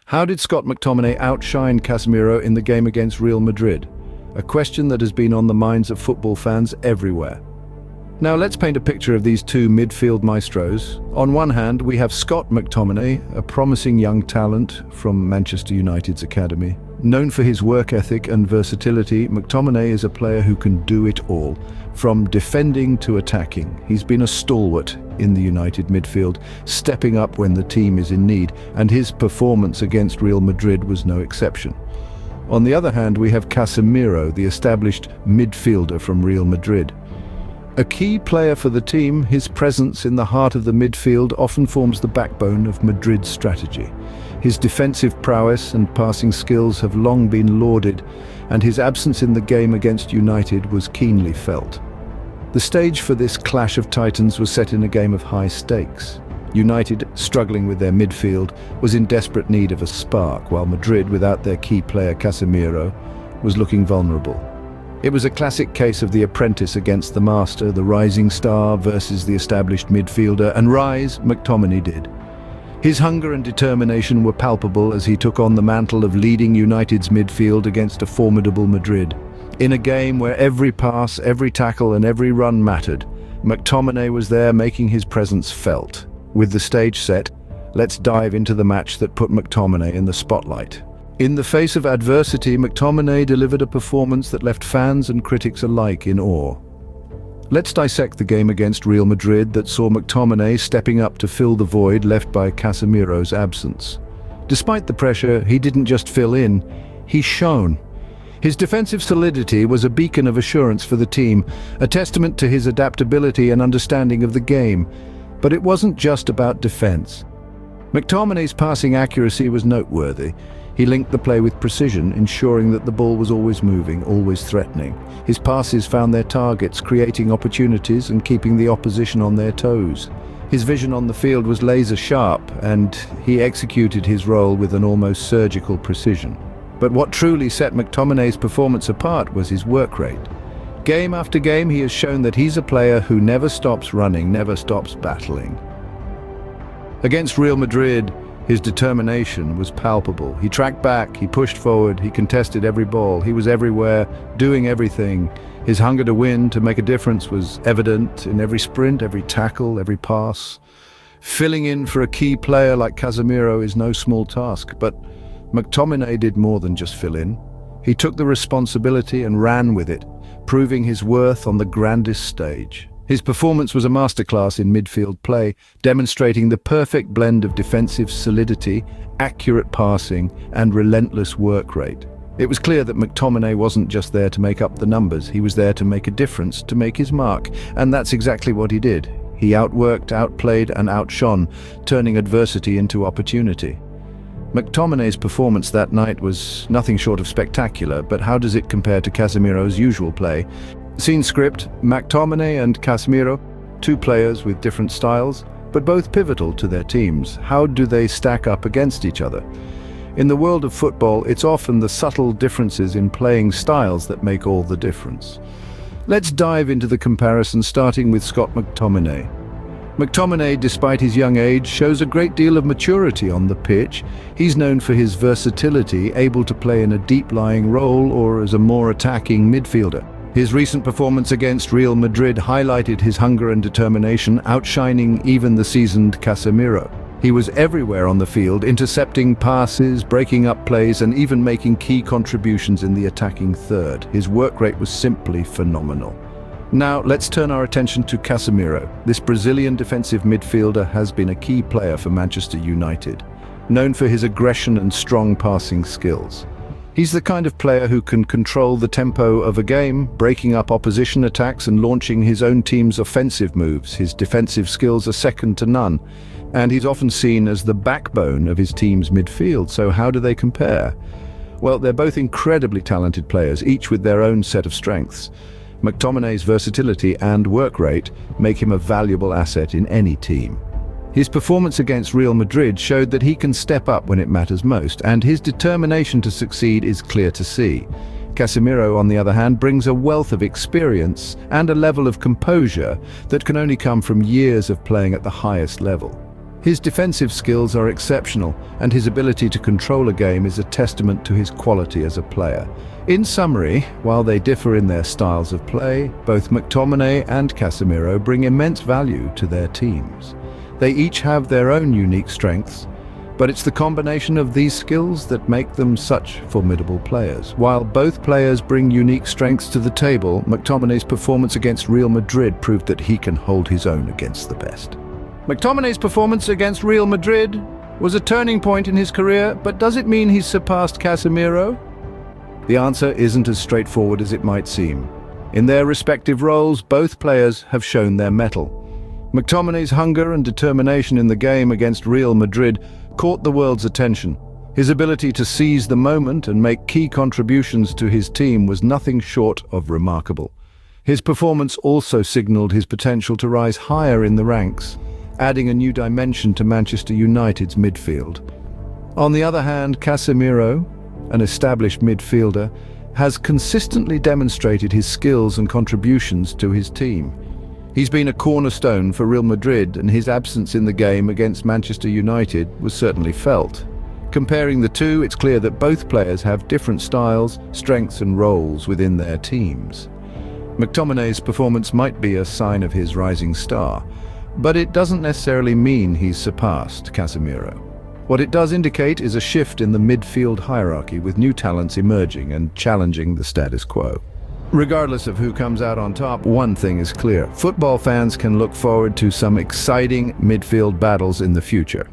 How did Scott McTominay outshine Casemiro in the game against Real Madrid? A question that has been on the minds of football fans everywhere. Now let's paint a picture of these two midfield maestros. On one hand, we have Scott McTominay, a promising young talent from Manchester United's academy. Known for his work ethic and versatility, McTominay is a player who can do it all, from defending to attacking. He's been a stalwart in the United midfield, stepping up when the team is in need, and his performance against Real Madrid was no exception. On the other hand, we have Casemiro, the established midfielder from Real Madrid. A key player for the team, his presence in the heart of the midfield often forms the backbone of Madrid's strategy. His defensive prowess and passing skills have long been lauded, and his absence in the game against United was keenly felt. The stage for this clash of titans was set in a game of high stakes. United, struggling with their midfield, was in desperate need of a spark, while Madrid, without their key player Casemiro, was looking vulnerable. It was a classic case of the apprentice against the master, the rising star versus the established midfielder, and rise McTominay did. His hunger and determination were palpable as he took on the mantle of leading United's midfield against a formidable Madrid. In a game where every pass, every tackle and every run mattered, McTominay was there making his presence felt. With the stage set, let's dive into the match that put McTominay in the spotlight. In the face of adversity, McTominay delivered a performance that left fans and critics alike in awe. Let's dissect the game against Real Madrid that saw McTominay stepping up to fill the void left by Casemiro's absence. Despite the pressure, he didn't just fill in, he shone. His defensive solidity was a beacon of assurance for the team, a testament to his adaptability and understanding of the game. But it wasn't just about defense. McTominay's passing accuracy was noteworthy. He linked the play with precision, ensuring that the ball was always moving, always threatening. His passes found their targets, creating opportunities and keeping the opposition on their toes. His vision on the field was laser sharp, and he executed his role with an almost surgical precision. But what truly set McTominay's performance apart was his work rate. Game after game, he has shown that he's a player who never stops running, never stops battling. Against Real Madrid, his determination was palpable. He tracked back, he pushed forward, he contested every ball. He was everywhere, doing everything. His hunger to win, to make a difference, was evident in every sprint, every tackle, every pass. Filling in for a key player like Casemiro is no small task, but McTominay did more than just fill in. He took the responsibility and ran with it, proving his worth on the grandest stage. His performance was a masterclass in midfield play, demonstrating the perfect blend of defensive solidity, accurate passing, and relentless work rate. It was clear that McTominay wasn't just there to make up the numbers, he was there to make a difference, to make his mark, and that's exactly what he did. He outworked, outplayed, and outshone, turning adversity into opportunity. McTominay's performance that night was nothing short of spectacular, but how does it compare to Casemiro's usual play? Scene script, McTominay and Casemiro, two players with different styles, but both pivotal to their teams. How do they stack up against each other? In the world of football, it's often the subtle differences in playing styles that make all the difference. Let's dive into the comparison, starting with Scott McTominay. McTominay, despite his young age, shows a great deal of maturity on the pitch. He's known for his versatility, able to play in a deep-lying role or as a more attacking midfielder. His recent performance against Real Madrid highlighted his hunger and determination, outshining even the seasoned Casemiro. He was everywhere on the field, intercepting passes, breaking up plays, and even making key contributions in the attacking third. His work rate was simply phenomenal. Now, let's turn our attention to Casemiro. This Brazilian defensive midfielder has been a key player for Manchester United, known for his aggression and strong passing skills. He's the kind of player who can control the tempo of a game, breaking up opposition attacks and launching his own team's offensive moves. His defensive skills are second to none, and he's often seen as the backbone of his team's midfield. So how do they compare? Well, they're both incredibly talented players, each with their own set of strengths. McTominay's versatility and work rate make him a valuable asset in any team. His performance against Real Madrid showed that he can step up when it matters most, and his determination to succeed is clear to see. Casemiro, on the other hand, brings a wealth of experience and a level of composure that can only come from years of playing at the highest level. His defensive skills are exceptional, and his ability to control a game is a testament to his quality as a player. In summary, while they differ in their styles of play, both McTominay and Casemiro bring immense value to their teams. They each have their own unique strengths, but it's the combination of these skills that make them such formidable players. While both players bring unique strengths to the table, McTominay's performance against Real Madrid proved that he can hold his own against the best. McTominay's performance against Real Madrid was a turning point in his career, but does it mean he's surpassed Casemiro? The answer isn't as straightforward as it might seem. In their respective roles, both players have shown their mettle. McTominay's hunger and determination in the game against Real Madrid caught the world's attention. His ability to seize the moment and make key contributions to his team was nothing short of remarkable. His performance also signaled his potential to rise higher in the ranks, adding a new dimension to Manchester United's midfield. On the other hand, Casemiro, an established midfielder, has consistently demonstrated his skills and contributions to his team. He's been a cornerstone for Real Madrid, and his absence in the game against Manchester United was certainly felt. Comparing the two, it's clear that both players have different styles, strengths and roles within their teams. McTominay's performance might be a sign of his rising star, but it doesn't necessarily mean he's surpassed Casemiro. What it does indicate is a shift in the midfield hierarchy, with new talents emerging and challenging the status quo. Regardless of who comes out on top, one thing is clear: football fans can look forward to some exciting midfield battles in the future.